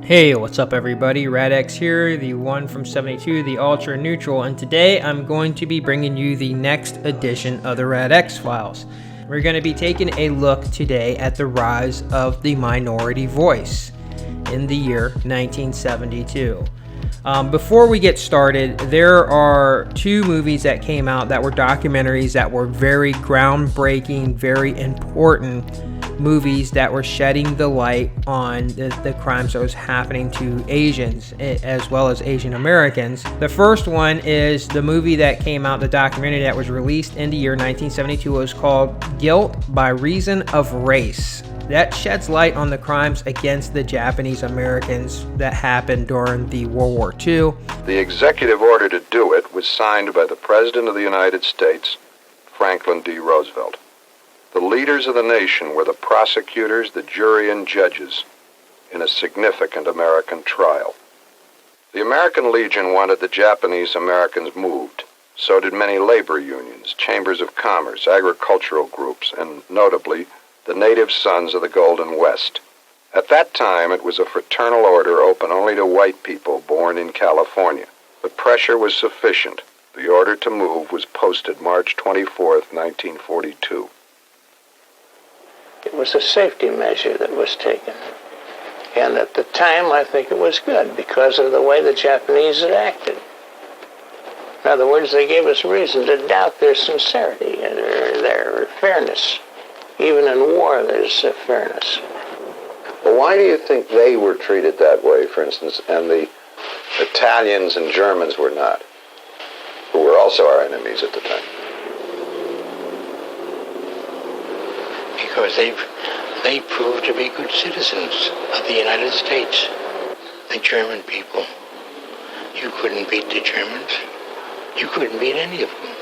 Hey, what's up everybody? Radx here, the one from 72, the Ultra Neutral, and today I'm going to be bringing you the next edition of the Radx Files. We're going to be taking a look today at the rise of the minority voice in the year 1972. Before we get started, there are two movies that came out that were documentaries that were very groundbreaking, very important movies that were shedding the light on the crimes that was happening to Asians as well as Asian Americans. The first one is the movie that came out, the documentary that was released in the year 1972. It was called Guilt by Reason of Race. That sheds light on the crimes against the Japanese Americans that happened during the World War II. The executive order to do it was signed by the President of the United States, Franklin D. Roosevelt. The leaders of the nation were the prosecutors, the jury, and judges in a significant American trial. The American Legion wanted the Japanese Americans moved. So did many labor unions, chambers of commerce, agricultural groups, and notably, the native sons of the Golden West. At that time, it was a fraternal order open only to white people born in California. The pressure was sufficient. The order to move was posted March 24th, 1942. It was a safety measure that was taken. And at the time, I think it was good because of the way the Japanese had acted. In other words, they gave us reason to doubt their sincerity and their fairness. Even in war, there's fairness. Well, why do you think they were treated that way, for instance, and the Italians and Germans were not, who were also our enemies at the time? Because they proved to be good citizens of the United States. The German people, you couldn't beat the Germans. You couldn't beat any of them,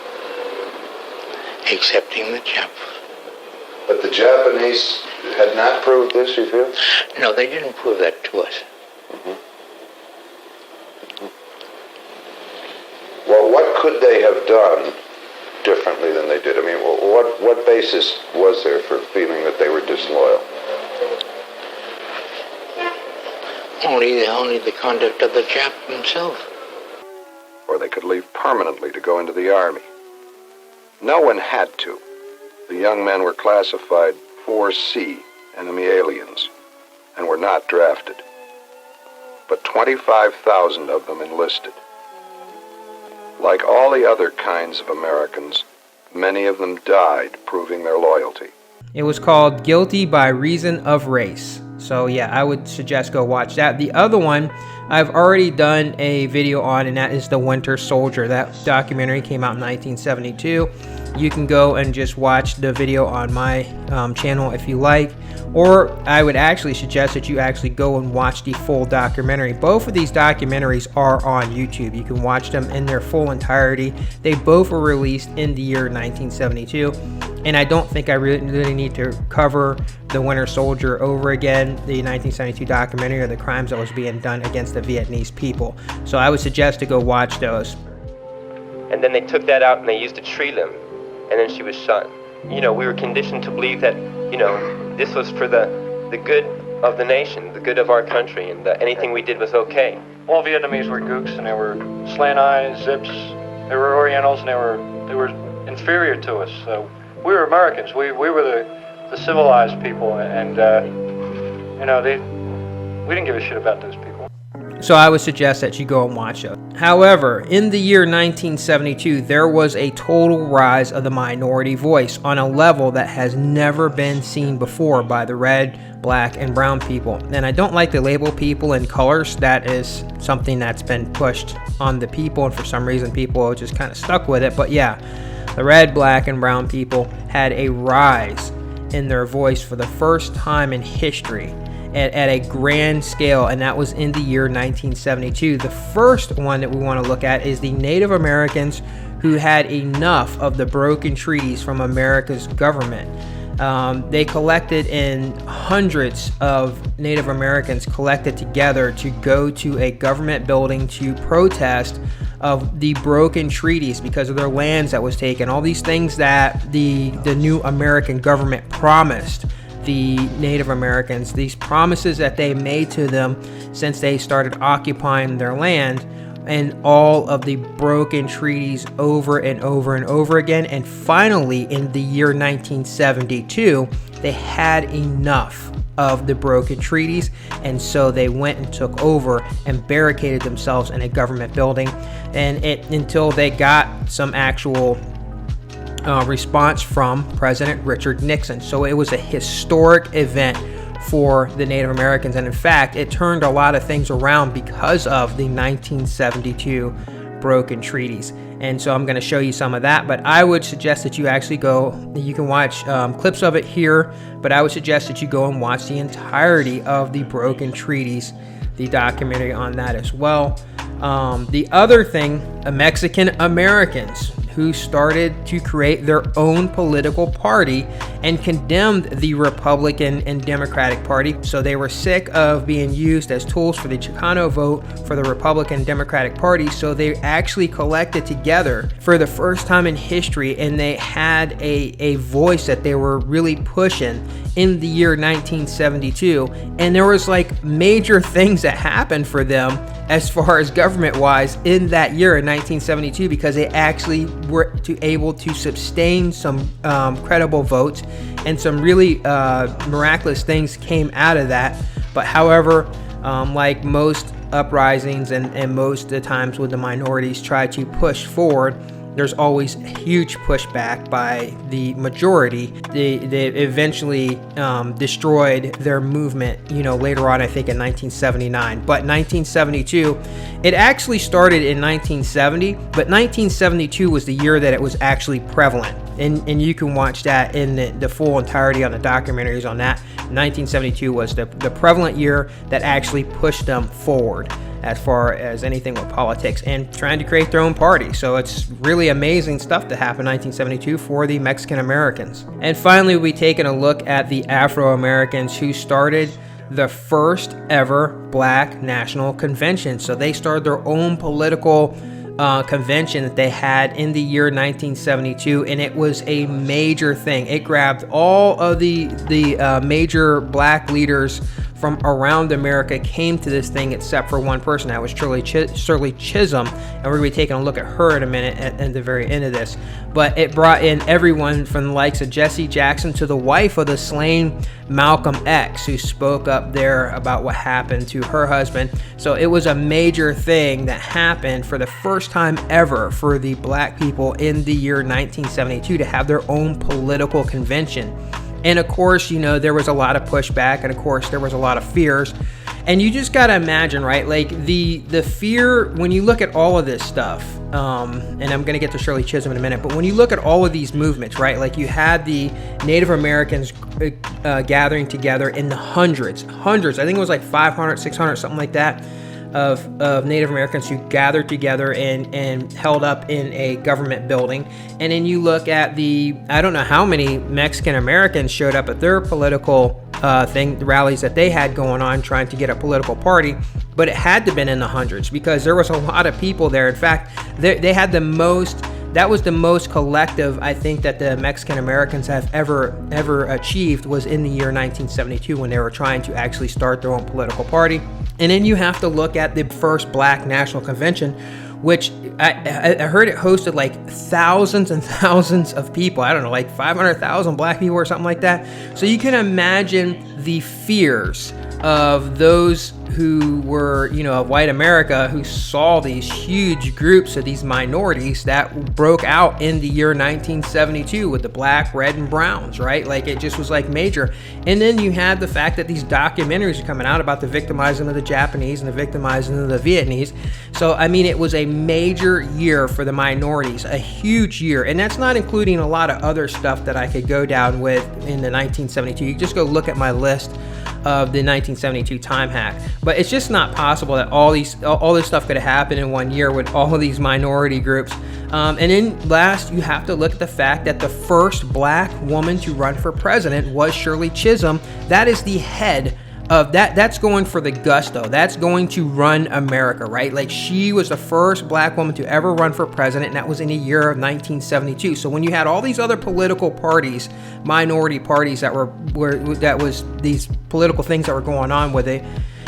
excepting the Japs. But the Japanese had not proved this, you feel? No, they didn't prove that to us. Well, what could they have done differently than they did? I mean, what basis was there for feeling that they were disloyal? Only the conduct of the Jap himself. Or they could leave permanently to go into the army. No one had to. The young men were classified 4C, enemy aliens, and were not drafted. But 25,000 of them enlisted. Like all the other kinds of Americans, many of them died proving their loyalty. It was called Guilty by Reason of Race. So yeah, I would suggest go watch that. The other one I've already done a video on, and that is The Winter Soldier. That documentary came out in 1972. You can go and just watch the video on my channel if you like, or I would actually suggest that you actually go and watch the full documentary. Both of these documentaries are on YouTube. You can watch them in their full entirety. They both were released in the year 1972, and I don't think I really need to cover The Winter Soldier over again, the 1972 documentary, or the crimes that was being done against the Vietnamese people. So I would suggest to go watch those. And then they took that out and they used a tree limb, and then she was shot. You know, we were conditioned to believe that, you know, this was for the good of the nation, the good of our country, and that anything we did was okay. All Vietnamese were gooks, and they were slant eyes, zips. They were Orientals, and they were inferior to us. So we were Americans. We were the civilized people, and you know, we didn't give a shit about those people. So I would suggest that you go and watch it. However, in the year 1972, there was a total rise of the minority voice on a level that has never been seen before by the red, black, and brown people. And I don't like to label people in colors. That is something that's been pushed on the people, and for some reason people are just kind of stuck with it. But yeah, the red, black, and brown people had a rise in their voice for the first time in history at a grand scale, and that was in the year 1972. The first one that we want to look at is the Native Americans who had enough of the broken treaties from America's government. They collected in hundreds of Native Americans collected together to go to a government building to protest of the broken treaties because of their lands that was taken, all these things that the new American government promised the Native Americans, these promises that they made to them since they started occupying their land, and all of the broken treaties over and over and over again. And finally, in the year 1972, they had enough of the broken treaties, and so they went and took over and barricaded themselves in a government building, and until they got some actual response from President Richard Nixon. So it was a historic event for the Native Americans, and in fact, it turned a lot of things around because of the 1972 broken treaties. And so I'm going to show you some of that, but I would suggest that you actually you can watch clips of it here, but I would suggest that you go and watch the entirety of the broken treaties, the documentary on that as well. The other thing, Mexican Americans who started to create their own political party and condemned the Republican and Democratic Party. So they were sick of being used as tools for the Chicano vote for the Republican Democratic Party. So they actually collected together for the first time in history, and they had a voice that they were really pushing in the year 1972. And there was like major things that happened for them as far as government-wise in that year in 1972, because they actually were able to sustain some credible votes, and some really miraculous things came out of that. But however, like most uprisings and most of the times when the minorities try to push forward, there's always huge pushback by the majority. They eventually destroyed their movement, later on, I think in 1979. But 1972, it actually started in 1970, but 1972 was the year that it was actually prevalent. And you can watch that in the full entirety on the documentaries on that. 1972 was the prevalent year that actually pushed them forward as far as anything with politics and trying to create their own party. So it's really amazing stuff that happened in 1972 for the Mexican Americans. And finally, we'll be taking a look at the Afro Americans who started the first ever Black National Convention. So they started their own political convention that they had in the year 1972, and it was a major thing. It grabbed all of the major Black leaders from around America, came to this thing except for one person. That was Shirley Chisholm, and we're going to be taking a look at her in a minute at the very end of this. But it brought in everyone from the likes of Jesse Jackson to the wife of the slain Malcolm X, who spoke up there about what happened to her husband. So it was a major thing that happened for the first time ever for the Black people in the year 1972 to have their own political convention. And of course, there was a lot of pushback, and of course there was a lot of fears. And you just got to imagine, right? Like the fear, when you look at all of this stuff, and I'm going to get to Shirley Chisholm in a minute, but when you look at all of these movements, right? Like you had the Native Americans gathering together in the hundreds, I think it was like 500, 600, something like that, of Native Americans who gathered together and held up in a government building. And then you look at I don't know how many Mexican Americans showed up at their political the rallies that they had going on trying to get a political party, but it had to have been in the hundreds because there was a lot of people there. In fact, they had the most. That was the most collective, I think, that the Mexican Americans have ever achieved, was in the year 1972 when they were trying to actually start their own political party. And then you have to look at the first Black National Convention, which I heard it hosted like thousands and thousands of people. I don't know, like 500,000 Black people or something like that. So you can imagine the fears of those who were, of white America, who saw these huge groups of these minorities that broke out in the year 1972 with the black, red, and browns, right? Like it just was like major. And then you had the fact that these documentaries are coming out about the victimizing of the Japanese and the victimizing of the Vietnamese. So, I mean, it was a major year for the minorities, a huge year. And that's not including a lot of other stuff that I could go down with in the 1972. You just go look at my list of the 1972 time hack. But it's just not possible that all this stuff could have happened in one year with all of these minority groups. And then last, you have to look at the fact that the first Black woman to run for president was Shirley Chisholm. That is the head of that. That's going for the gusto. That's going to run America, right? Like, she was the first black woman to ever run for president, and that was in the year of 1972. So when you had all these other political parties, minority parties that was these political things that were going on with the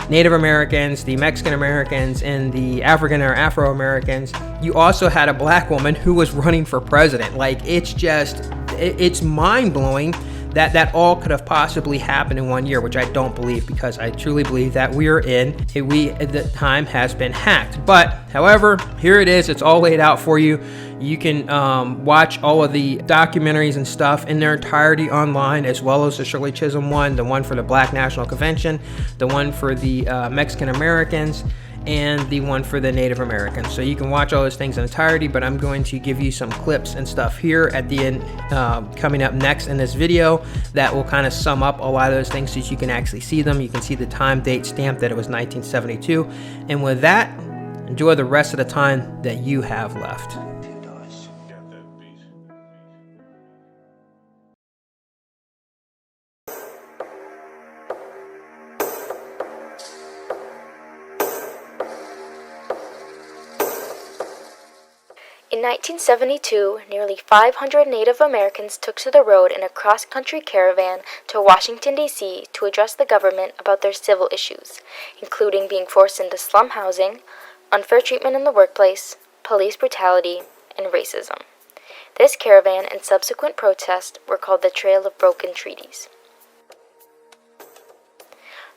Native Americans, the Mexican Americans, and the African or Afro Americans, you also had a black woman who was running for president. Like, it's mind-blowing that all could have possibly happened in 1 year, which I don't believe, because I truly believe that the time has been hacked. But however, here it is. It's all laid out for you. You can watch all of the documentaries and stuff in their entirety online, as well as the Shirley Chisholm one, the one for the Black National Convention, the one for the Mexican Americans, and the one for the Native Americans. So you can watch all those things in entirety, but I'm going to give you some clips and stuff here at the end, coming up next in this video, that will kind of sum up a lot of those things so that you can actually see them. You can see the time date stamp that it was 1972. And with that, enjoy the rest of the time that you have left. In 1972, nearly 500 Native Americans took to the road in a cross-country caravan to Washington, D.C. to address the government about their civil issues, including being forced into slum housing, unfair treatment in the workplace, police brutality, and racism. This caravan and subsequent protest were called the Trail of Broken Treaties.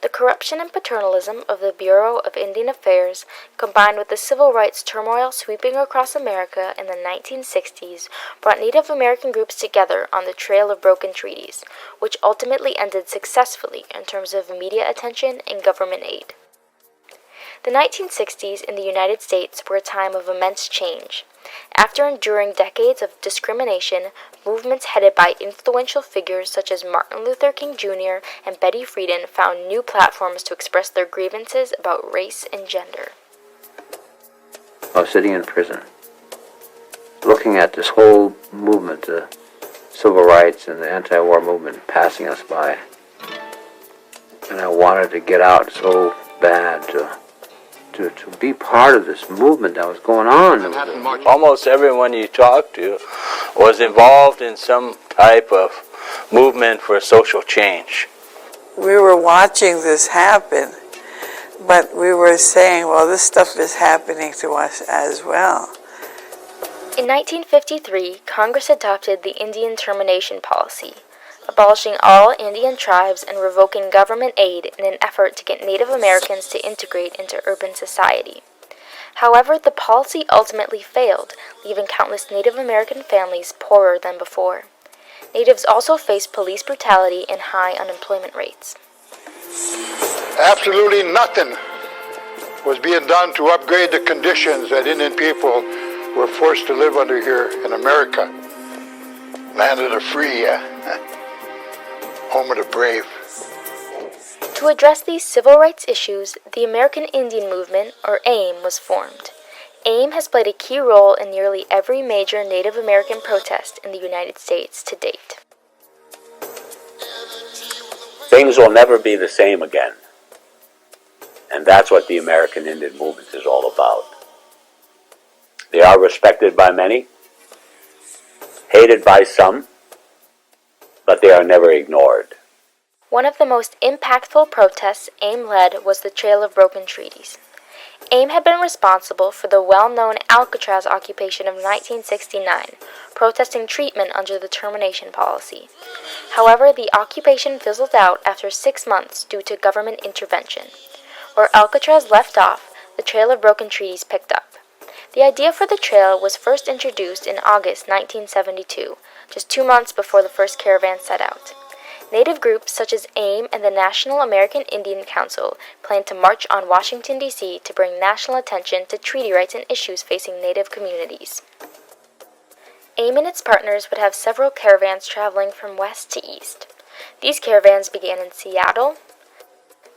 The corruption and paternalism of the Bureau of Indian Affairs, combined with the civil rights turmoil sweeping across America in the 1960s, brought Native American groups together on the Trail of Broken Treaties, which ultimately ended successfully in terms of media attention and government aid. The 1960s in the United States were a time of immense change. After enduring decades of discrimination, movements headed by influential figures such as Martin Luther King Jr. and Betty Friedan found new platforms to express their grievances about race and gender. I was sitting in prison, looking at this whole movement, the civil rights and the anti-war movement passing us by. And I wanted to get out so bad to be part of this movement that was going on. Almost everyone you talked to was involved in some type of movement for social change. We were watching this happen, but we were saying, well, this stuff is happening to us as well. In 1953, Congress adopted the Indian Termination Policy, abolishing all Indian tribes and revoking government aid in an effort to get Native Americans to integrate into urban society. However, the policy ultimately failed, leaving countless Native American families poorer than before. Natives also faced police brutality and high unemployment rates. Absolutely nothing was being done to upgrade the conditions that Indian people were forced to live under here in America. Land of the free, home of the brave. To address these civil rights issues, the American Indian Movement, or AIM, was formed. AIM has played a key role in nearly every major Native American protest in the United States to date. Things will never be the same again. And that's what the American Indian Movement is all about. They are respected by many, hated by some, but they are never ignored. One of the most impactful protests AIM led was the Trail of Broken Treaties. AIM had been responsible for the well-known Alcatraz occupation of 1969, protesting treatment under the termination policy. However, the occupation fizzled out after 6 months due to government intervention. Where Alcatraz left off, the Trail of Broken Treaties picked up. The idea for the trail was first introduced in August 1972, just 2 months before the first caravan set out. Native groups such as AIM and the National American Indian Council planned to march on Washington, D.C. to bring national attention to treaty rights and issues facing Native communities. AIM and its partners would have several caravans traveling from west to east. These caravans began in Seattle,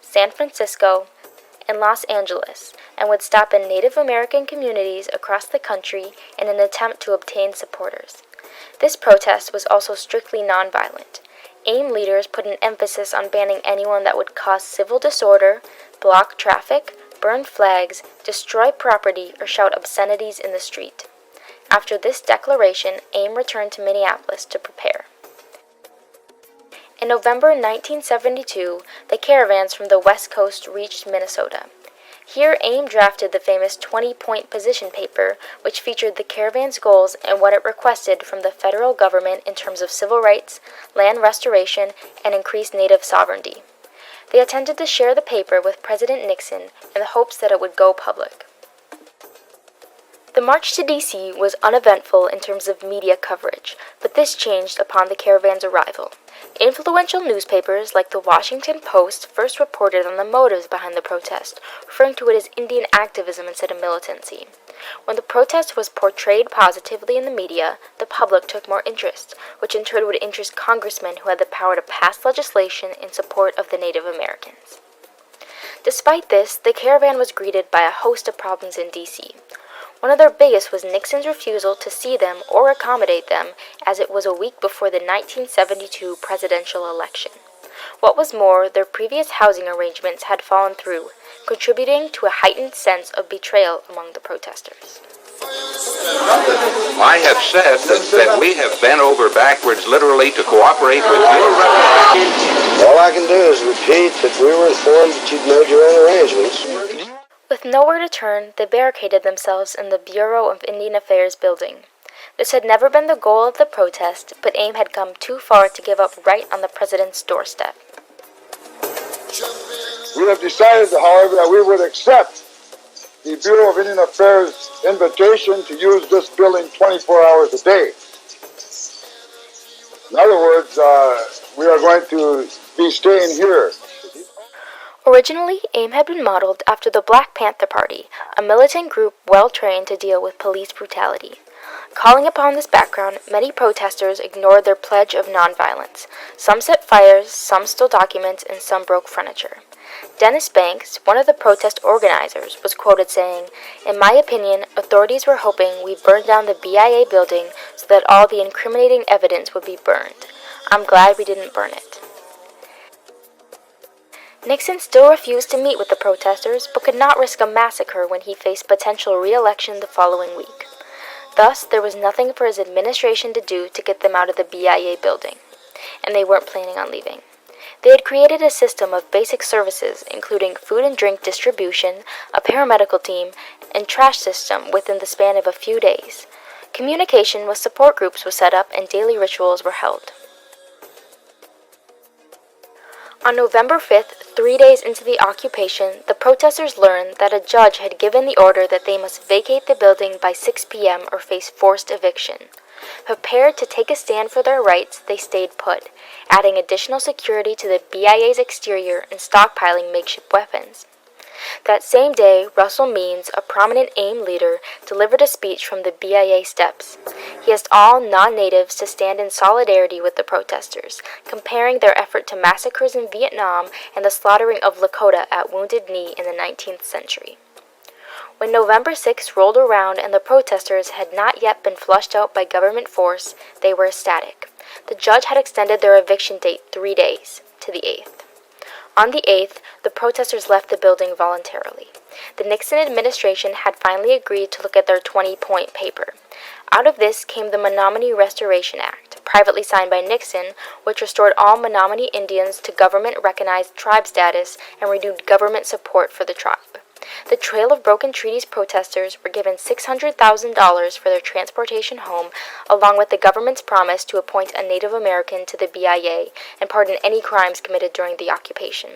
San Francisco, and Los Angeles, and would stop in Native American communities across the country in an attempt to obtain supporters. This protest was also strictly nonviolent. AIM leaders put an emphasis on banning anyone that would cause civil disorder, block traffic, burn flags, destroy property, or shout obscenities in the street. After this declaration, AIM returned to Minneapolis to prepare. In November 1972, the caravans from the West Coast reached Minnesota. Here, AIM drafted the famous 20-point position paper, which featured the caravan's goals and what it requested from the federal government in terms of civil rights, land restoration, and increased Native sovereignty. They attempted to share the paper with President Nixon in the hopes that it would go public. The march to D.C. was uneventful in terms of media coverage, but this changed upon the caravan's arrival. Influential newspapers like the Washington Post first reported on the motives behind the protest, referring to it as Indian activism instead of militancy. When the protest was portrayed positively in the media, the public took more interest, which in turn would interest congressmen who had the power to pass legislation in support of the Native Americans. Despite this, the caravan was greeted by a host of problems in D.C. One of their biggest was Nixon's refusal to see them or accommodate them, as it was a week before the 1972 presidential election. What was more, their previous housing arrangements had fallen through, contributing to a heightened sense of betrayal among the protesters. I have said that we have bent over backwards literally to cooperate with you. All I can do is repeat that we were informed that you'd made your own arrangements. With nowhere to turn, they barricaded themselves in the Bureau of Indian Affairs building. This had never been the goal of the protest, but AIM had come too far to give up right on the president's doorstep. We have decided, however, that we would accept the Bureau of Indian Affairs invitation to use this building 24 hours a day. In other words, we are going to be staying here. Originally, AIM had been modeled after the Black Panther Party, a militant group well trained to deal with police brutality. Calling upon this background, many protesters ignored their pledge of nonviolence. Some set fires, some stole documents, and some broke furniture. Dennis Banks, one of the protest organizers, was quoted saying, "In my opinion, authorities were hoping we burned down the BIA building so that all the incriminating evidence would be burned. I'm glad we didn't burn it." Nixon still refused to meet with the protesters, but could not risk a massacre when he faced potential re-election the following week. Thus, there was nothing for his administration to do to get them out of the BIA building, and they weren't planning on leaving. They had created a system of basic services, including food and drink distribution, a paramedical team, and trash system within the span of a few days. Communication with support groups was set up and daily rituals were held. On November 5th, 3 days into the occupation, the protesters learned that a judge had given the order that they must vacate the building by 6 p.m. or face forced eviction. Prepared to take a stand for their rights, they stayed put, adding additional security to the BIA's exterior and stockpiling makeshift weapons. That same day, Russell Means, a prominent AIM leader, delivered a speech from the BIA steps. He asked all non-natives to stand in solidarity with the protesters, comparing their effort to massacres in Vietnam and the slaughtering of Lakota at Wounded Knee in the 19th century. When November 6 rolled around and the protesters had not yet been flushed out by government force, they were ecstatic. The judge had extended their eviction date 3 days, to the 8th. On the 8th, the protesters left the building voluntarily. The Nixon administration had finally agreed to look at their 20-point paper. Out of this came the Menominee Restoration Act, privately signed by Nixon, which restored all Menominee Indians to government-recognized tribe status and renewed government support for the tribe. The Trail of Broken Treaties protesters were given $600,000 for their transportation home, along with the government's promise to appoint a Native American to the BIA and pardon any crimes committed during the occupation.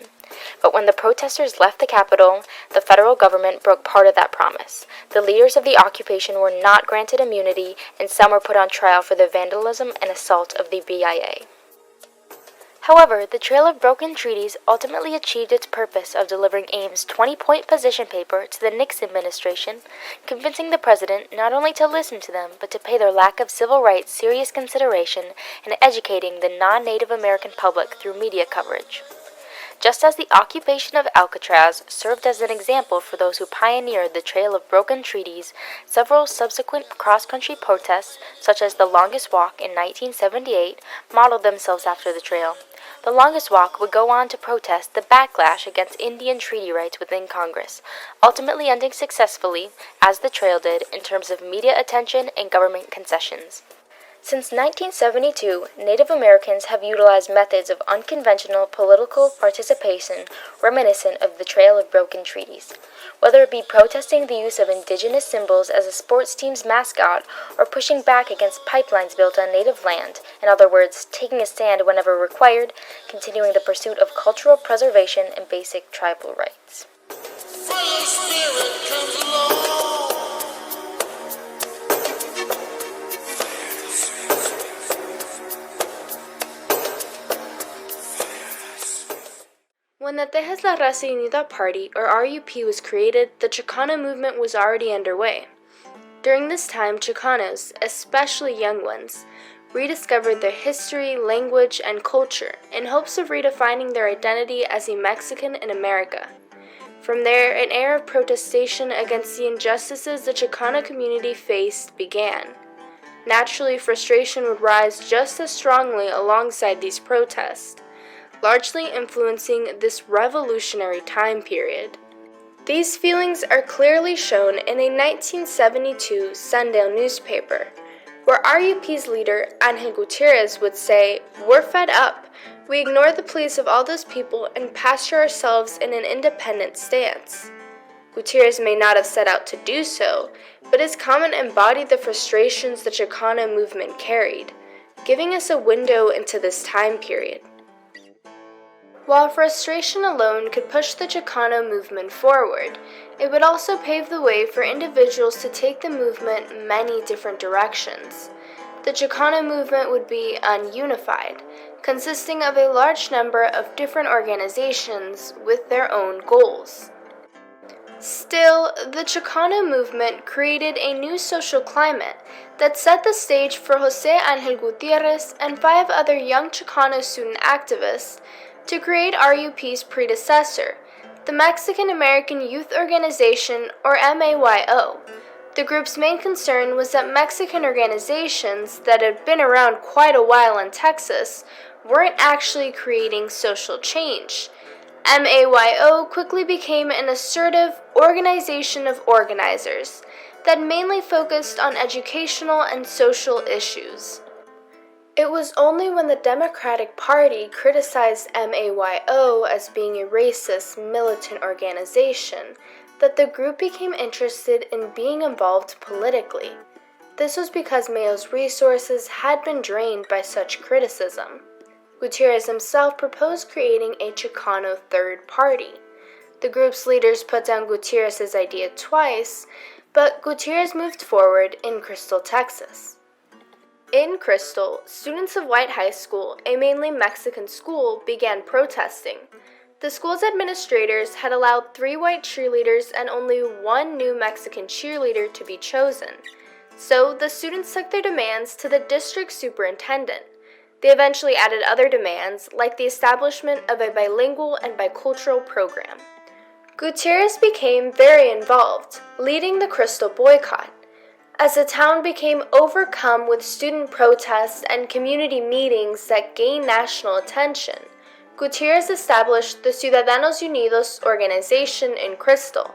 But when the protesters left the capital, the federal government broke part of that promise. The leaders of the occupation were not granted immunity, and some were put on trial for the vandalism and assault of the BIA. However, the Trail of Broken Treaties ultimately achieved its purpose of delivering AIM's 20-point position paper to the Nixon administration, convincing the president not only to listen to them, but to pay their lack of civil rights serious consideration and educating the non-Native American public through media coverage. Just as the occupation of Alcatraz served as an example for those who pioneered the Trail of Broken Treaties, several subsequent cross-country protests, such as the Longest Walk in 1978, modeled themselves after the trail. The Longest Walk would go on to protest the backlash against Indian treaty rights within Congress, ultimately ending successfully, as the trail did, in terms of media attention and government concessions. Since 1972, Native Americans have utilized methods of unconventional political participation reminiscent of the Trail of Broken Treaties. Whether it be protesting the use of indigenous symbols as a sports team's mascot or pushing back against pipelines built on native land, in other words, taking a stand whenever required, continuing the pursuit of cultural preservation and basic tribal rights. When the Tejas la Raza Unida Party, or RUP, was created, the Chicano movement was already underway. During this time, Chicanos, especially young ones, rediscovered their history, language, and culture in hopes of redefining their identity as a Mexican in America. From there, an era of protestation against the injustices the Chicano community faced began. Naturally, frustration would rise just as strongly alongside these protests, largely influencing this revolutionary time period. These feelings are clearly shown in a 1972 Sunday newspaper, where RUP's leader, Angel Gutierrez, would say, "We're fed up. We ignore the pleas of all those people and posture ourselves in an independent stance." Gutierrez may not have set out to do so, but his comment embodied the frustrations the Chicano movement carried, giving us a window into this time period. While frustration alone could push the Chicano movement forward, it would also pave the way for individuals to take the movement many different directions. The Chicano movement would be ununified, consisting of a large number of different organizations with their own goals. Still, the Chicano movement created a new social climate that set the stage for José Ángel Gutiérrez and 5 other young Chicano student activists to create RUP's predecessor, the Mexican American Youth Organization, or MAYO. The group's main concern was that Mexican organizations that had been around quite a while in Texas weren't actually creating social change. MAYO quickly became an assertive organization of organizers that mainly focused on educational and social issues. It was only when the Democratic Party criticized MAYO as being a racist, militant organization that the group became interested in being involved politically. This was because Mayo's resources had been drained by such criticism. Gutierrez himself proposed creating a Chicano third party. The group's leaders put down Gutierrez's idea twice, but Gutierrez moved forward in Crystal, Texas. In Crystal, students of White High School, a mainly Mexican school, began protesting. The school's administrators had allowed 3 white cheerleaders and only 1 new Mexican cheerleader to be chosen. So the students took their demands to the district superintendent. They eventually added other demands, like the establishment of a bilingual and bicultural program. Gutierrez became very involved, leading the Crystal boycott. As the town became overcome with student protests and community meetings that gained national attention, Gutierrez established the Ciudadanos Unidos organization in Crystal.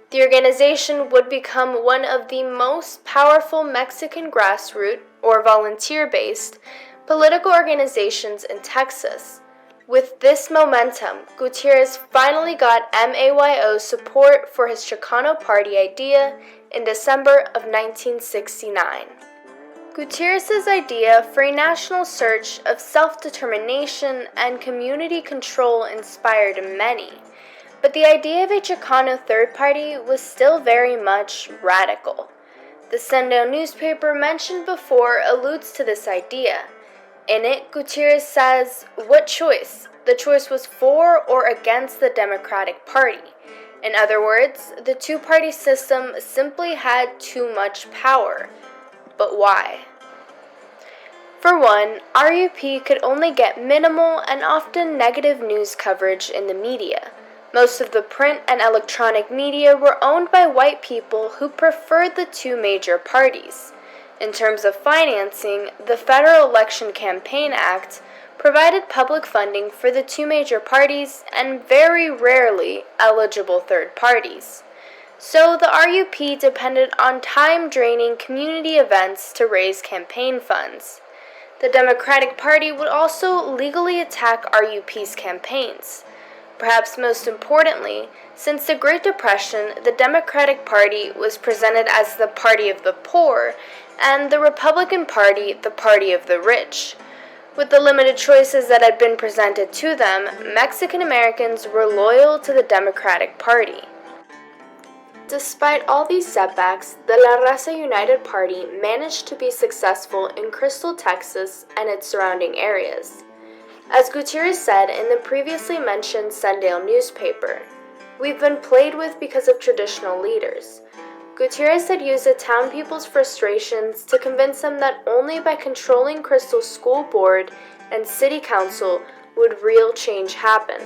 The organization would become one of the most powerful Mexican grassroots, or volunteer-based, political organizations in Texas. With this momentum, Gutierrez finally got MAYO's support for his Chicano Party idea in December of 1969. Gutierrez's idea for a national search of self-determination and community control inspired many, but the idea of a Chicano third party was still very much radical. The Sunday newspaper mentioned before alludes to this idea. In it, Gutierrez says, "What choice? The choice was for or against the Democratic Party. In other words, the two-party system simply had too much power. But why?" For one, RUP could only get minimal and often negative news coverage in the media. Most of the print and electronic media were owned by white people who preferred the two major parties. In terms of financing, the Federal Election Campaign Act provided public funding for the two major parties and very rarely eligible third parties. So the RUP depended on time-draining community events to raise campaign funds. The Democratic Party would also legally attack RUP's campaigns. Perhaps most importantly, since the Great Depression, the Democratic Party was presented as the party of the poor, and the Republican Party the party of the rich. With the limited choices that had been presented to them, Mexican Americans were loyal to the Democratic Party. Despite all these setbacks, the La Raza United Party managed to be successful in Crystal, Texas, and its surrounding areas. As Gutierrez said in the previously mentioned Sundale newspaper, "We've been played with because of traditional leaders." Gutierrez had used the town people's frustrations to convince them that only by controlling Crystal's school board and city council would real change happen.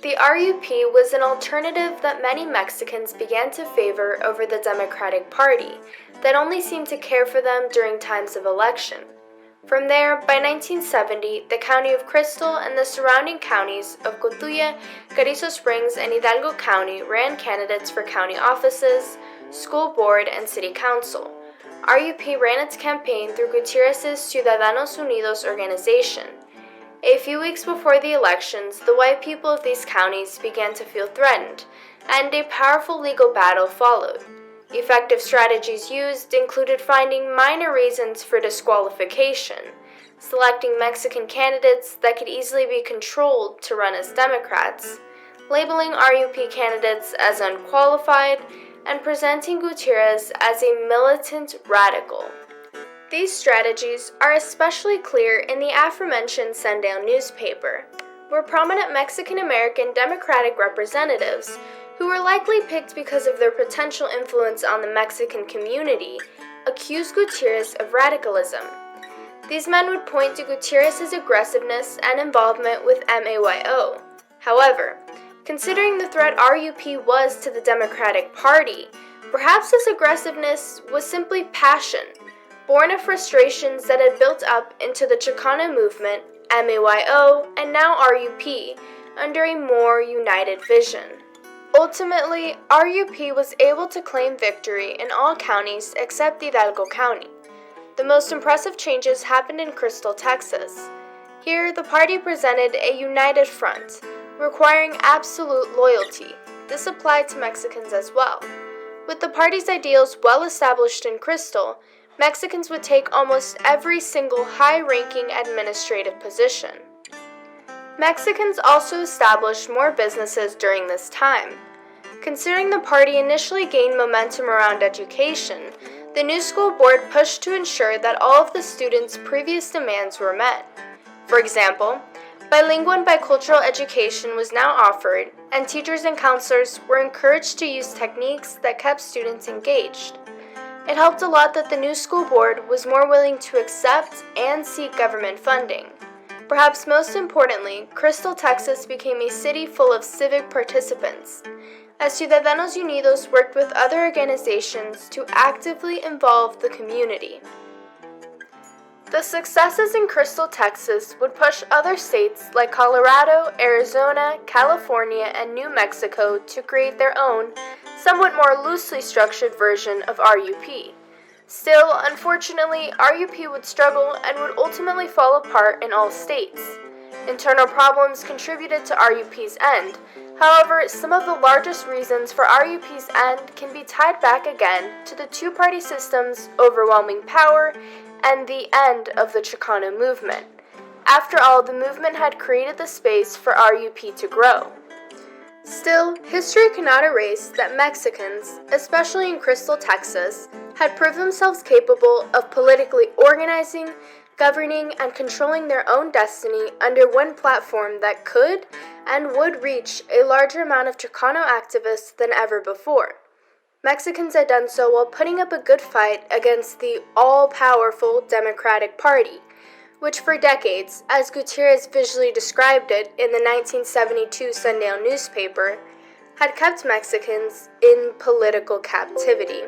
The RUP was an alternative that many Mexicans began to favor over the Democratic Party, that only seemed to care for them during times of election. From there, by 1970, the county of Crystal and the surrounding counties of Cotulla, Carrizo Springs, and Hidalgo County ran candidates for county offices, school board, and city council. RUP ran its campaign through Gutierrez's Ciudadanos Unidos organization. A few weeks before the elections, the white people of these counties began to feel threatened, and a powerful legal battle followed. Effective strategies used included finding minor reasons for disqualification, selecting Mexican candidates that could easily be controlled to run as Democrats, labeling RUP candidates as unqualified, and presenting Gutierrez as a militant radical. These strategies are especially clear in the aforementioned Sundale newspaper, where prominent Mexican-American Democratic representatives, who were likely picked because of their potential influence on the Mexican community, accused Gutierrez of radicalism. These men would point to Gutierrez's aggressiveness and involvement with MAYO. However, considering the threat RUP was to the Democratic Party, perhaps this aggressiveness was simply passion, born of frustrations that had built up into the Chicano movement, MAYO, and now RUP, under a more united vision. Ultimately, RUP was able to claim victory in all counties except Hidalgo County. The most impressive changes happened in Crystal, Texas. Here, the party presented a united front, requiring absolute loyalty. This applied to Mexicans as well. With the party's ideals well established in Crystal, Mexicans would take almost every single high-ranking administrative position. Mexicans also established more businesses during this time. Considering the party initially gained momentum around education, the new school board pushed to ensure that all of the students' previous demands were met. For example, bilingual and bicultural education was now offered, and teachers and counselors were encouraged to use techniques that kept students engaged. It helped a lot that the new school board was more willing to accept and seek government funding. Perhaps most importantly, Crystal, Texas became a city full of civic participants, as Ciudadanos Unidos worked with other organizations to actively involve the community. The successes in Crystal, Texas would push other states like Colorado, Arizona, California, and New Mexico to create their own, somewhat more loosely structured version of RUP. Still, unfortunately, RUP would struggle and would ultimately fall apart in all states. Internal problems contributed to RUP's end. However, some of the largest reasons for RUP's end can be tied back again to the two-party system's overwhelming power and the end of the Chicano movement. After all, the movement had created the space for RUP to grow. Still, history cannot erase that Mexicans, especially in Crystal, Texas, had proved themselves capable of politically organizing, governing, and controlling their own destiny under one platform that could and would reach a larger amount of Chicano activists than ever before. Mexicans had done so while putting up a good fight against the all-powerful Democratic Party, which for decades, as Gutierrez visually described it in the 1972 Sunday newspaper, had kept Mexicans in political captivity.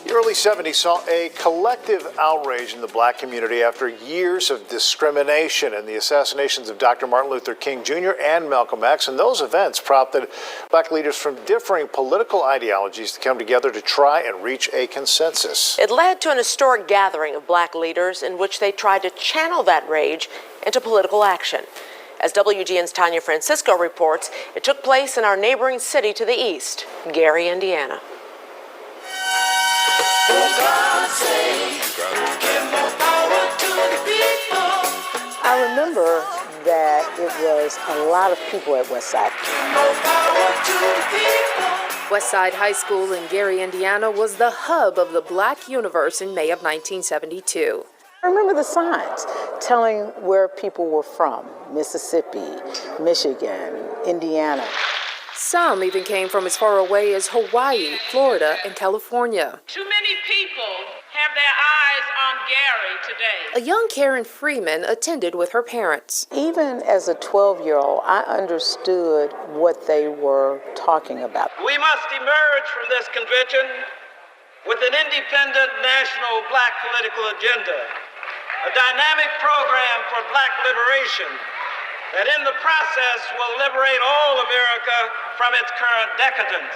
The early 70s saw a collective outrage in the black community after years of discrimination and the assassinations of Dr. Martin Luther King Jr. and Malcolm X. And those events prompted black leaders from differing political ideologies to come together to try and reach a consensus. It led to an historic gathering of black leaders in which they tried to channel that rage into political action. As WGN's Tanya Francisco reports, it took place in our neighboring city to the east, Gary, Indiana. I remember that it was a lot of people at Westside. Westside High School in Gary, Indiana was the hub of the black universe in May of 1972. I remember the signs telling where people were from: Mississippi, Michigan, Indiana. Some even came from as far away as Hawaii, Florida, and California. Too many people have their eyes on Gary today. A young Karen Freeman attended with her parents. Even as a 12-year-old, I understood what they were talking about. We must emerge from this convention with an independent national black political agenda, a dynamic program for black liberation that in the process will liberate all America from its current decadence.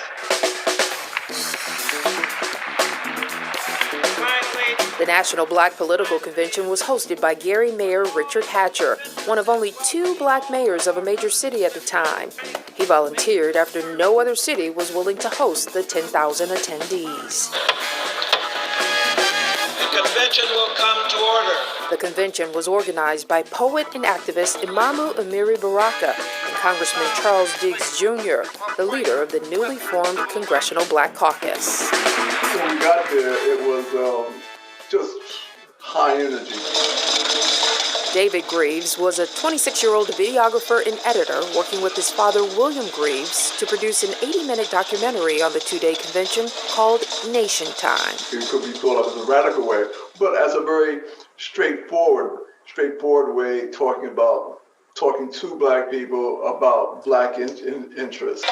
Finally, the National Black Political Convention was hosted by Gary Mayor Richard Hatcher, one of only 2 black mayors of a major city at the time. He volunteered after no other city was willing to host the 10,000 attendees. The convention will come to order. The convention was organized by poet and activist Imamu Amiri Baraka and Congressman Charles Diggs Jr., the leader of the newly formed Congressional Black Caucus. When we got there, it was just high energy. David Greaves was a 26-year-old videographer and editor working with his father, William Greaves, to produce an 80-minute documentary on the 2-day convention called Nation Time. It could be thought of as a radical way, but as a very straightforward way, talking to black people about black interests.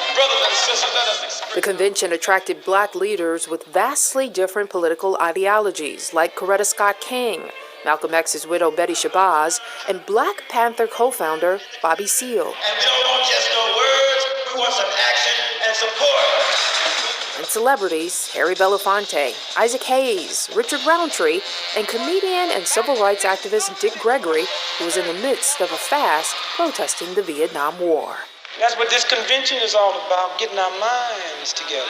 The convention attracted black leaders with vastly different political ideologies, like Coretta Scott King, Malcolm X's widow Betty Shabazz, and Black Panther co-founder Bobby Seale. And we don't want just no words, we want some action and support. And celebrities Harry Belafonte, Isaac Hayes, Richard Roundtree, and comedian and civil rights activist Dick Gregory, who was in the midst of a fast protesting the Vietnam War. That's what this convention is all about, getting our minds together.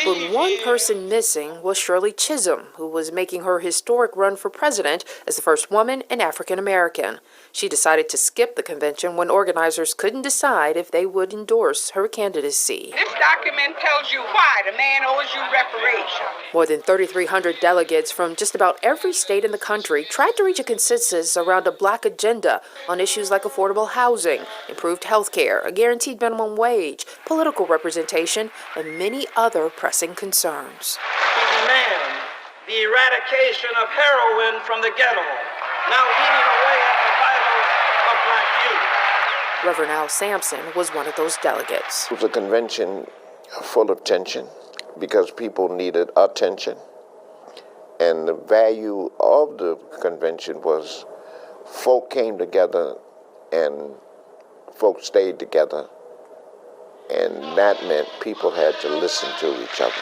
But one person missing was Shirley Chisholm, who was making her historic run for president as the first woman and African American. She decided to skip the convention when organizers couldn't decide if they would endorse her candidacy. This document tells you why the man owes you reparation. More than 3,300 delegates from just about every state in the country tried to reach a consensus around a black agenda on issues like affordable housing, improved health care, a guaranteed minimum wage, political representation, and many other pressing concerns. We demand the eradication of heroin from the ghetto, now eating away at the vitals of black youth. Reverend Al Sampson was one of those delegates. It was a convention full of tension because people needed attention. And the value of the convention was folk came together and folks stayed together, and that meant people had to listen to each other.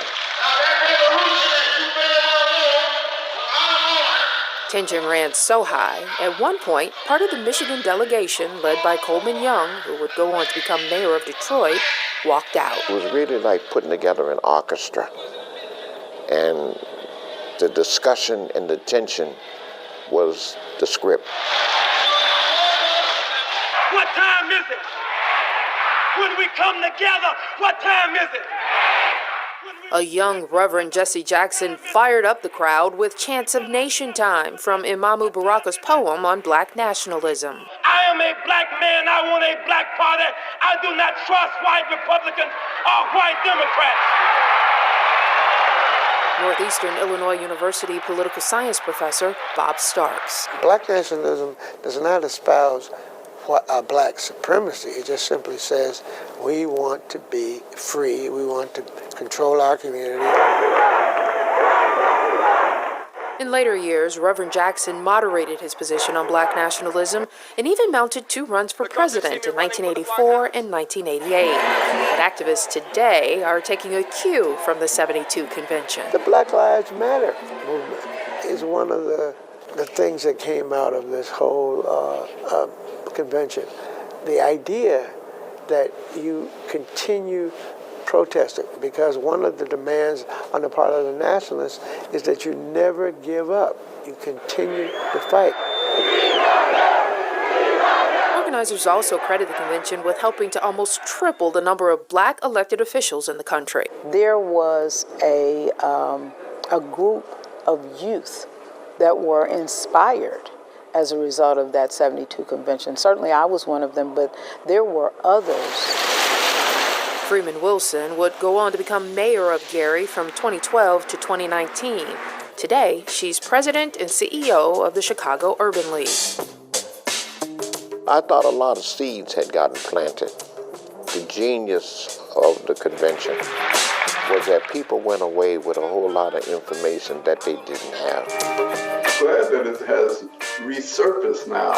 Tension ran so high, at one point, part of the Michigan delegation, led by Coleman Young, who would go on to become mayor of Detroit, walked out. It was really like putting together an orchestra, and the discussion and the tension was the script. What time is it? When we come together, what time is it? A young Reverend Jesse Jackson fired up the crowd with chants of Nation Time from Imamu Baraka's poem on black nationalism. I am a black man. I want a black party. I do not trust white Republicans or white Democrats. Northeastern Illinois University political science professor Bob Starks. Black nationalism does not espouse black supremacy. It just simply says we want to be free, we want to control our community. In later years, Reverend Jackson moderated his position on black nationalism and even mounted 2 runs for president in 1984 and 1988. But activists today are taking a cue from the 72 convention. The Black Lives Matter movement is one of the things that came out of this whole convention. The idea that you continue protesting, because one of the demands on the part of the nationalists is that you never give up. You continue to fight. Organizers also credit the convention with helping to almost triple the number of black elected officials in the country. There was a group of youth that were inspired as a result of that 72 convention. Certainly I was one of them, but there were others. Freeman Wilson would go on to become mayor of Gary from 2012 to 2019. Today, she's president and CEO of the Chicago Urban League. I thought a lot of seeds had gotten planted. The genius of the convention was that people went away with a whole lot of information that they didn't have. Glad that it has resurfaced now.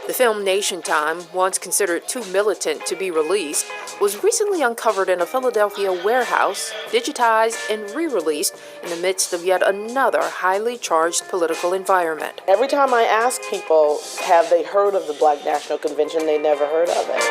The film Nation Time, once considered too militant to be released, was recently uncovered in a Philadelphia warehouse, digitized and re-released in the midst of yet another highly charged political environment. Every time I ask people, have they heard of the Black National Convention, they never heard of it.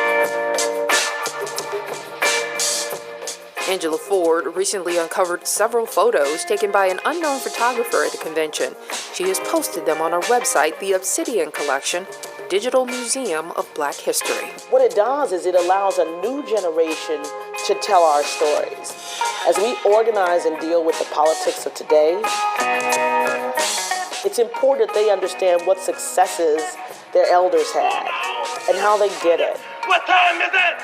Angela Ford recently uncovered several photos taken by an unknown photographer at the convention. She has posted them on her website, the Obsidian Collection, Digital Museum of Black History. What it does is it allows a new generation to tell our stories. As we organize and deal with the politics of today, it's important they understand what successes their elders had and how they did it. What time is it?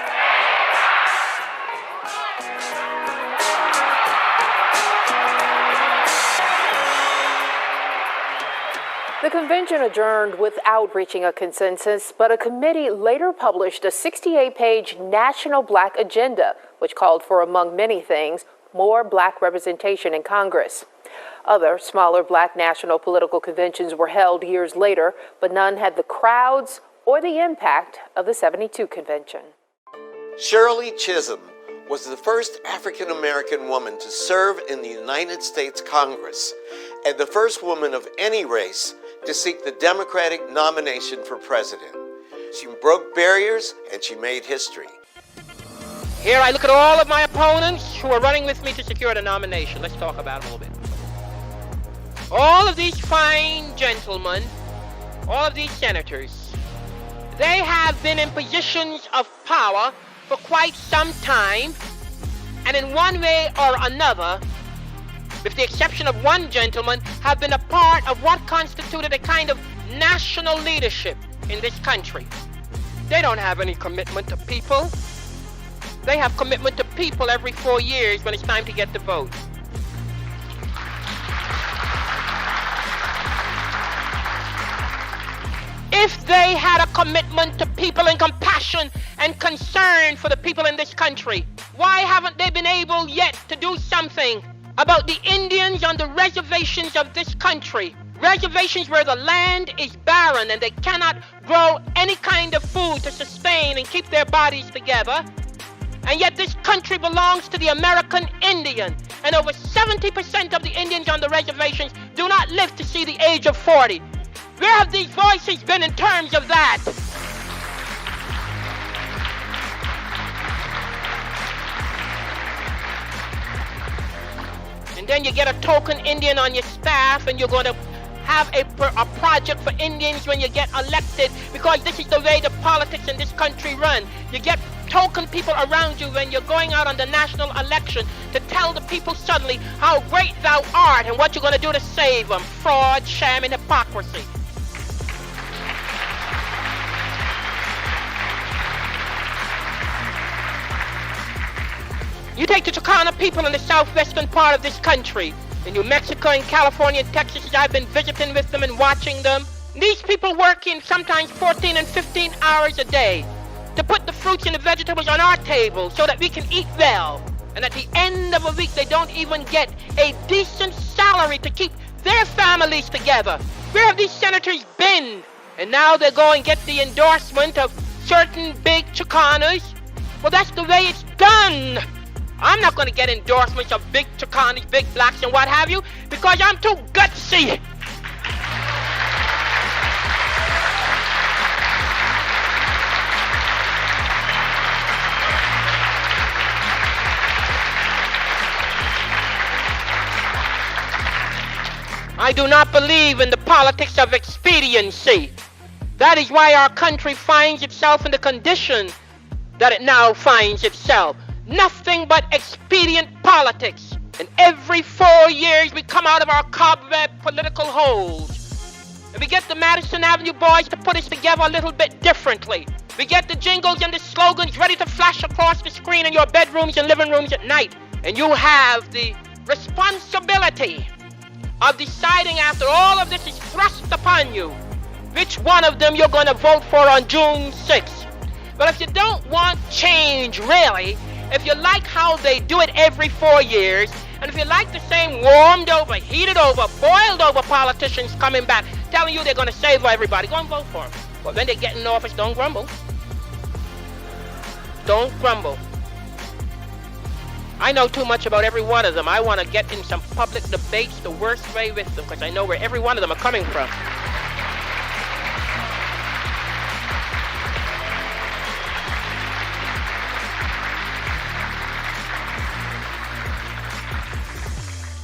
The convention adjourned without reaching a consensus, but a committee later published a 68-page national black agenda, which called for, among many things, more black representation in Congress. Other, smaller black national political conventions were held years later, but none had the crowds or the impact of the 72 convention. Shirley Chisholm was the first African-American woman to serve in the United States Congress and the first woman of any race to seek the Democratic nomination for president. She broke barriers and she made history. Here I look at all of my opponents who are running with me to secure the nomination. Let's talk about it a little bit. All of these fine gentlemen, all of these senators, they have been in positions of power for quite some time, and in one way or another, with the exception of one gentleman, have been a part of what constituted a kind of national leadership in this country. They don't have any commitment to people. They have commitment to people every 4 years when it's time to get the vote. If they had a commitment to people and compassion and concern for the people in this country, why haven't they been able yet to do something about the Indians on the reservations of this country? Reservations where the land is barren and they cannot grow any kind of food to sustain and keep their bodies together. And yet this country belongs to the American Indian. And over 70% of the Indians on the reservations do not live to see the age of 40. Where have these voices been in terms of that? And then you get a token Indian on your staff and you're going to have a project for Indians when you get elected, because this is the way the politics in this country run. You get token people around you when you're going out on the national election to tell the people suddenly how great thou art and what you're going to do to save them. Fraud, sham, and hypocrisy. You take the Chicana people in the southwestern part of this country, in New Mexico and California and Texas, I've been visiting with them and watching them. These people working sometimes 14 and 15 hours a day to put the fruits and the vegetables on our table so that we can eat well. And at the end of a week, they don't even get a decent salary to keep their families together. Where have these senators been? And now they go and get the endorsement of certain big Chicanas. Well, that's the way it's done. I'm not going to get endorsements of big Chicanas, big blacks, and what have you, because I'm too gutsy. I do not believe in the politics of expediency. That is why our country finds itself in the condition that it now finds itself. Nothing but expedient politics. And every 4 years we come out of our cobweb political holes. And we get the Madison Avenue boys to put us together a little bit differently. We get the jingles and the slogans ready to flash across the screen in your bedrooms and living rooms at night. And you have the responsibility of deciding after all of this is thrust upon you, which one of them you're going to vote for on June 6th. But if you don't want change, really, if you like how they do it every 4 years, and if you like the same warmed over, heated over, boiled over politicians coming back, telling you they're going to save everybody, go and vote for them. But when they get in office, don't grumble. Don't grumble. I know too much about every one of them. I want to get in some public debates the worst way with them because I know where every one of them are coming from.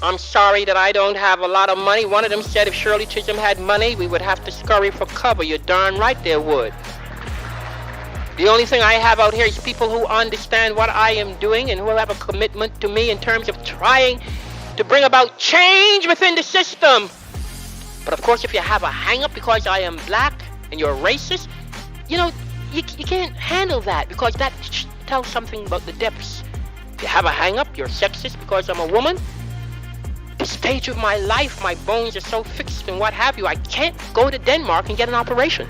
I'm sorry that I don't have a lot of money. One of them said if Shirley Chisholm had money, we would have to scurry for cover. You're darn right there would. The only thing I have out here is people who understand what I am doing and who have a commitment to me in terms of trying to bring about change within the system. But of course, if you have a hang-up because I am black and you're racist, you know, you can't handle that because that tells something about the depths. If you have a hang-up, you're sexist because I'm a woman. This stage of my life, my bones are so fixed and what have you, I can't go to Denmark and get an operation.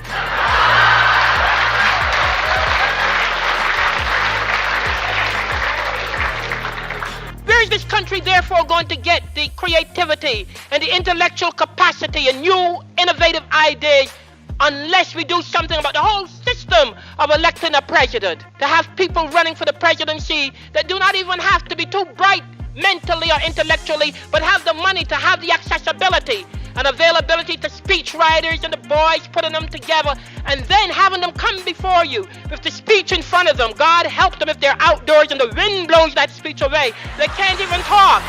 Where is this country therefore going to get the creativity and the intellectual capacity and new innovative ideas unless we do something about the whole system of electing a president? To have people running for the presidency that do not even have to be too bright mentally or intellectually, but have the money to have the accessibility and availability to speech writers and the boys putting them together and then having them come before you with the speech in front of them. God help them if they're outdoors and the wind blows that speech away. They can't even talk.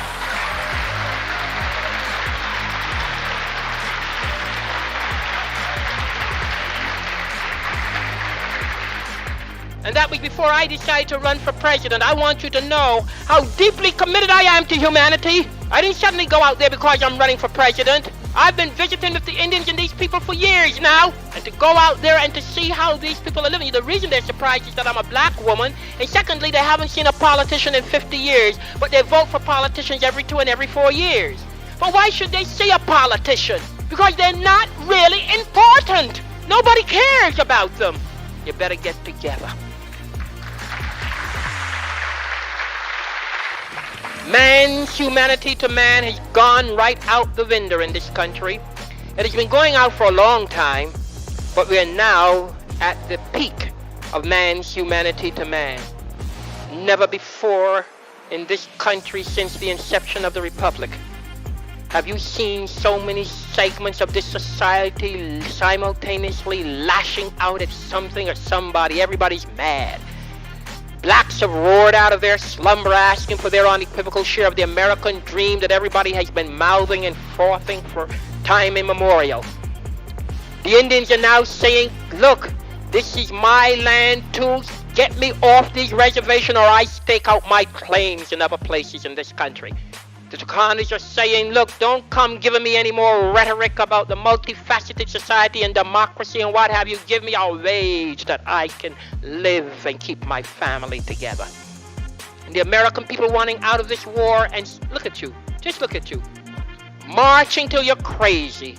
And that was before I decided to run for president. I want you to know how deeply committed I am to humanity. I didn't suddenly go out there because I'm running for president. I've been visiting with the Indians and these people for years now. And to go out there and to see how these people are living. The reason they're surprised is that I'm a black woman. And secondly, they haven't seen a politician in 50 years. But they vote for politicians every 2 and every 4 years. But why should they see a politician? Because they're not really important. Nobody cares about them. You better get together. Man's humanity to man has gone right out the window in this country. It has been going out for a long time, but we are now at the peak of man's humanity to man. Never before in this country since the inception of the Republic have you seen so many segments of this society simultaneously lashing out at something or somebody. Everybody's mad. Blacks have roared out of their slumber asking for their unequivocal share of the American dream that everybody has been mouthing and frothing for time immemorial. The Indians are now saying, look, this is my land too. Get me off these reservations or I stake out my claims in other places in this country. The Chicanas are saying, look, don't come giving me any more rhetoric about the multifaceted society and democracy and what have you. Give me a wage that I can live and keep my family together. and the American people wanting out of this war. And look at you, just look at you, marching till you're crazy.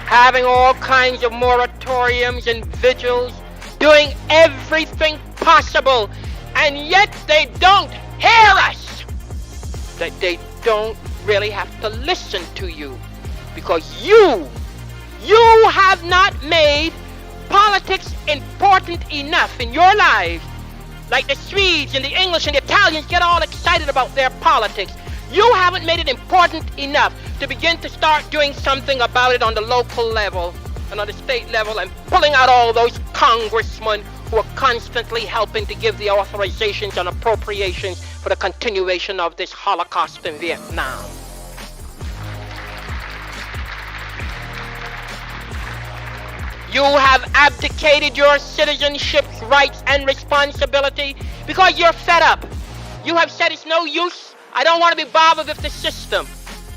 Having all kinds of moratoriums and vigils, doing everything possible, and yet they don't hear us. That they don't really have to listen to you, because you have not made politics important enough in your lives. Like the Swedes and the English and the Italians get all excited about their politics. You haven't made it important enough to begin to start doing something about it on the local level and on the state level, and pulling out all those congressmen who are constantly helping to give the authorizations and appropriations for the continuation of this Holocaust in Vietnam. You have abdicated your citizenship rights and responsibility because you're fed up. You have said it's no use. I don't want to be bothered with the system.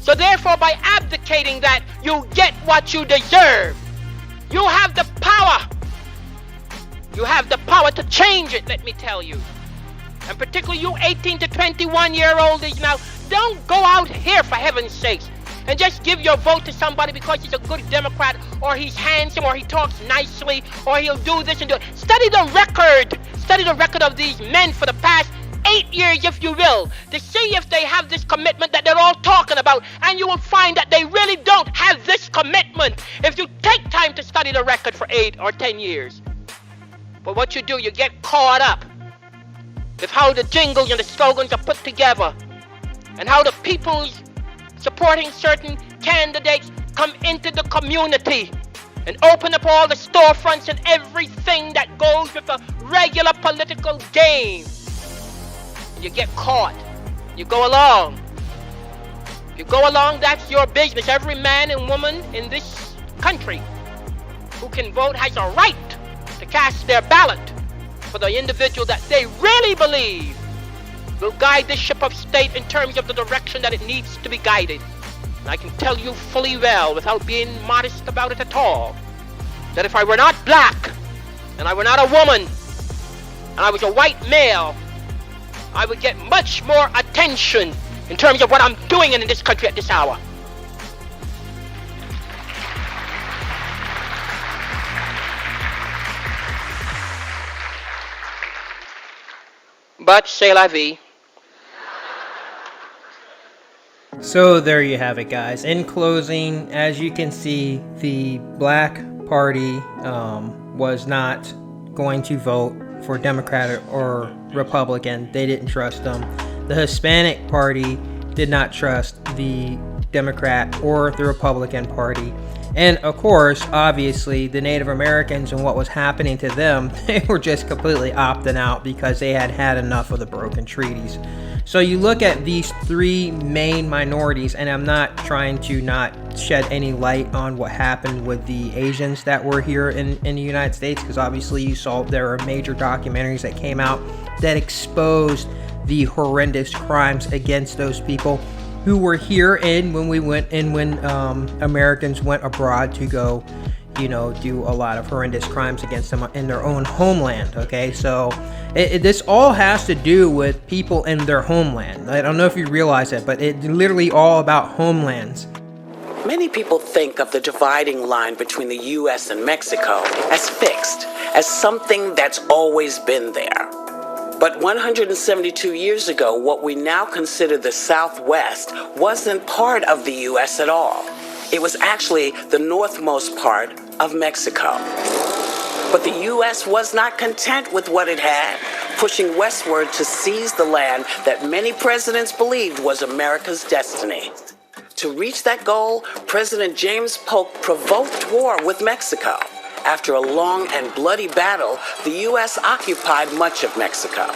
So therefore, by abdicating that, you get what you deserve. You have the power. You have the power to change it, let me tell you. And particularly you 18 to 21-year-olds now, don't go out here, for heaven's sakes, and just give your vote to somebody because he's a good Democrat, or he's handsome, or he talks nicely, or he'll do this and do it. Study the record. Study the record of these men for the past 8 years, if you will, to see if they have this commitment that they're all talking about, and you will find that they really don't have this commitment if you take time to study the record for 8 or 10 years. But what you do, you get caught up with how the jingles and the slogans are put together, and how the people's supporting certain candidates come into the community and open up all the storefronts and everything that goes with a regular political game. You get caught. You go along. If you go along, that's your business. Every man and woman in this country who can vote has a right to cast their ballot for the individual that they really believe will guide this ship of state in terms of the direction that it needs to be guided. And I can tell you fully well, without being modest about it at all, that if I were not black, and I were not a woman, and I was a white male, I would get much more attention in terms of what I'm doing in this country at this hour. But c'est la vie. So there you have it, guys. In closing, as you can see, the Black Party was not going to vote for Democrat or Republican. They didn't trust them. The Hispanic Party did not trust the Democrat or the Republican Party. And of course, obviously, the Native Americans and what was happening to them, they were just completely opting out because they had had enough of the broken treaties. So you look at these three main minorities, and I'm not trying to not shed any light on what happened with the Asians that were here in the United States, because obviously you saw there are major documentaries that came out that exposed the horrendous crimes against those people who were here and when Americans went abroad to go, do a lot of horrendous crimes against them in their own homeland. Okay, so this all has to do with people in their homeland. I don't know if you realize that, but it's literally all about homelands. Many people think of the dividing line between the U.S. and Mexico as fixed, as something that's always been there. But 172 years ago, what we now consider the Southwest wasn't part of the U.S. at all. It was actually the northmost part of Mexico. But the U.S. was not content with what it had, pushing westward to seize the land that many presidents believed was America's destiny. To reach that goal, President James Polk provoked war with Mexico. After a long and bloody battle, the U.S. occupied much of Mexico.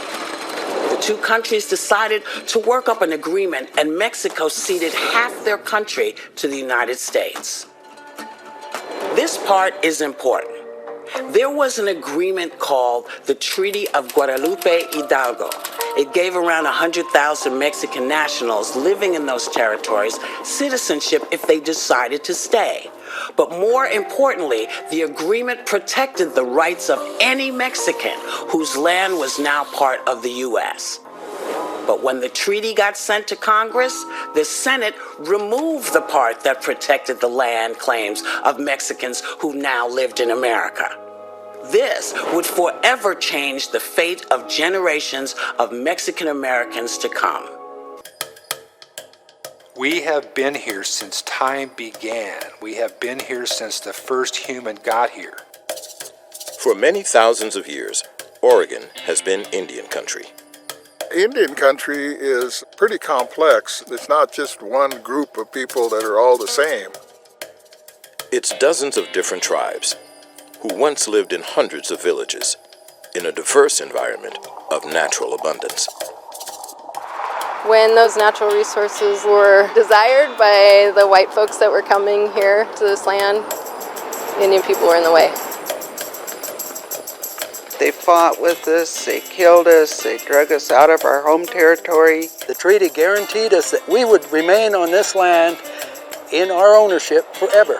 The two countries decided to work up an agreement, and Mexico ceded half their country to the United States. This part is important. There was an agreement called the Treaty of Guadalupe Hidalgo, It gave around 100,000 Mexican nationals living in those territories citizenship if they decided to stay. But more importantly, the agreement protected the rights of any Mexican whose land was now part of the U.S. But when the treaty got sent to Congress, the Senate removed the part that protected the land claims of Mexicans who now lived in America. This would forever change the fate of generations of Mexican Americans to come. We have been here since time began. We have been here since the first human got here. For many thousands of years, Oregon has been Indian country. Indian country is pretty complex. It's not just one group of people that are all the same. It's dozens of different tribes who once lived in hundreds of villages in a diverse environment of natural abundance. When those natural resources were desired by the white folks that were coming here to this land, the Indian people were in the way. They fought with us, they killed us, they drug us out of our home territory. The treaty guaranteed us that we would remain on this land in our ownership forever.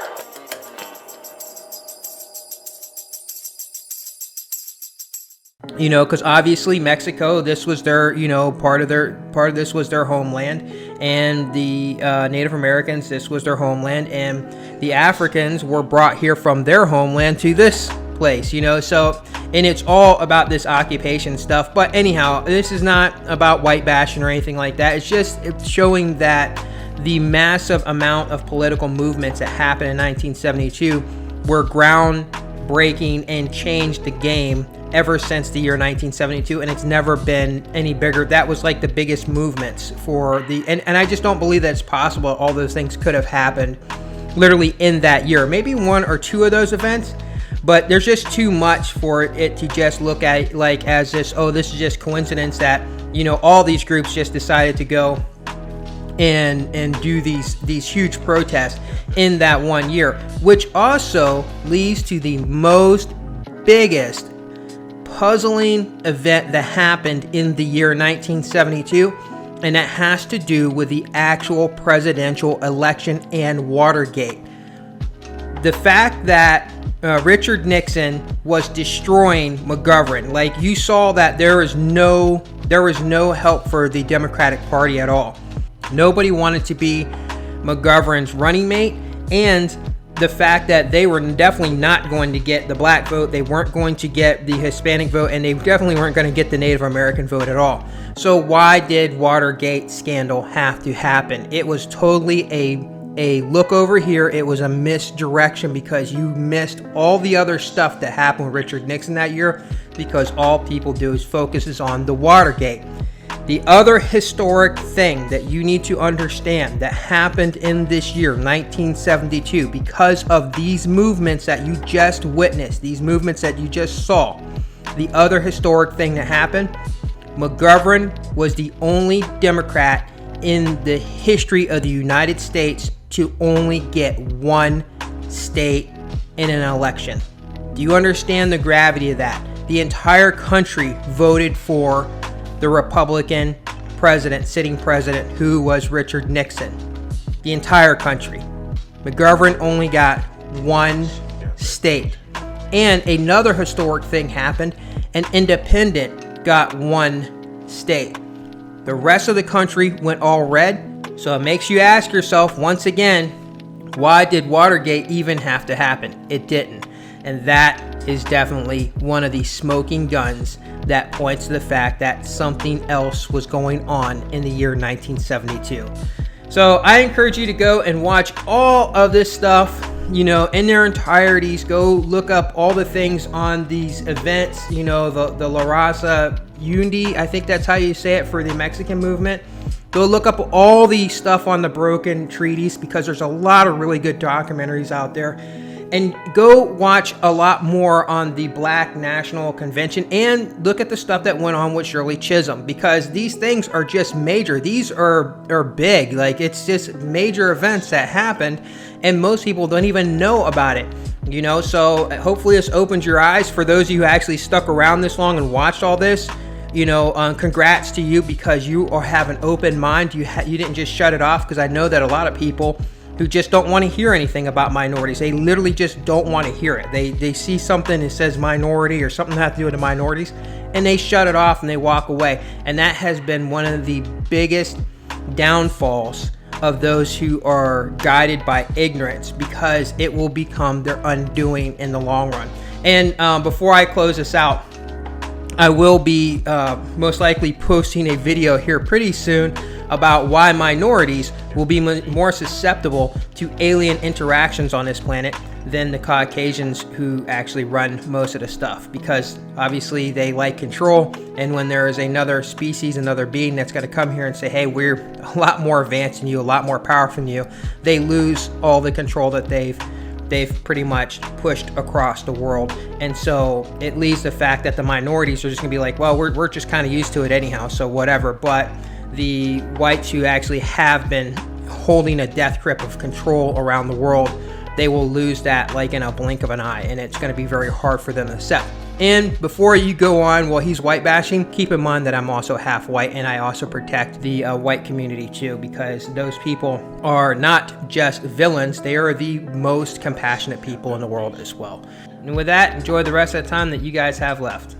You know, because obviously Mexico, this was their, you know, part of this was their homeland, and the Native Americans, this was their homeland, and the Africans were brought here from their homeland to this place, you know. So, and it's all about this occupation stuff. But anyhow, this is not about white bashing or anything like that. It's showing that the massive amount of political movements that happened in 1972 were groundbreaking and changed the game ever since the year 1972, and it's never been any bigger. That was like the biggest movements for the, and I just don't believe that it's possible all those things could have happened literally in that year. Maybe one or two of those events, but there's just too much for it to just look at it like as this, oh, this is just coincidence that, you know, all these groups just decided to go and do these huge protests in that one year, which also leads to the biggest puzzling event that happened in the year 1972, and that has to do with the actual presidential election and Watergate. The fact that Richard Nixon was destroying McGovern, like you saw that there was no help for the Democratic Party at all. Nobody wanted to be McGovern's running mate, and the fact that they were definitely not going to get the black vote, they weren't going to get the Hispanic vote, and they definitely weren't going to get the Native American vote at all. So why did Watergate scandal have to happen? It was totally a look over here. It was a misdirection because you missed all the other stuff that happened with Richard Nixon that year, because all people do is focuses on the Watergate. The other historic thing that you need to understand that happened in this year, 1972, because of these movements that you just witnessed, these movements that you just saw, the other historic thing that happened, McGovern was the only Democrat in the history of the United States to only get one state in an election. Do you understand the gravity of that? The entire country voted for the Republican president, sitting president, who was Richard Nixon. The entire country. McGovern only got one state. And another historic thing happened. An independent got one state. The rest of the country went all red. So it makes you ask yourself once again, why did Watergate even have to happen? It didn't. And that is definitely one of the smoking guns that points to the fact that something else was going on in the year 1972. So I encourage you to go and watch all of this stuff, you know, in their entireties. Go look up all the things on these events, you know, the La Raza Unity, I think that's how you say it, for the Mexican movement. Go look up all the stuff on the broken treaties, because there's a lot of really good documentaries out there. And go watch a lot more on the Black National Convention, and look at the stuff that went on with Shirley Chisholm, because these things are just major. These are big. Like, it's just major events that happened, and most people don't even know about it. You know, so hopefully this opens your eyes for those of you who actually stuck around this long and watched all this. congrats to you, because you have an open mind. You didn't just shut it off, because I know that a lot of people who just don't want to hear anything about minorities, they literally just don't want to hear it. They see something that says minority or something that has to do with the minorities, and they shut it off and they walk away. And that has been one of the biggest downfalls of those who are guided by ignorance, because it will become their undoing in the long run. And before I close this out, I will be most likely posting a video here pretty soon about why minorities will be more susceptible to alien interactions on this planet than the Caucasians who actually run most of the stuff, because obviously they like control, and when there is another species, another being that's going to come here and say, hey, we're a lot more advanced than you, a lot more powerful than you, they lose all the control that they've pretty much pushed across the world. And so it leaves the fact that the minorities are just gonna be like, well, we're just kind of used to it anyhow, so whatever. But the whites who actually have been holding a death grip of control around the world, they will lose that like in a blink of an eye, and it's going to be very hard for them to accept. And before you go on, well, he's white bashing, keep in mind that I'm also half white, and I also protect the white community too, because those people are not just villains, they are the most compassionate people in the world as well. And with that, enjoy the rest of the time that you guys have left.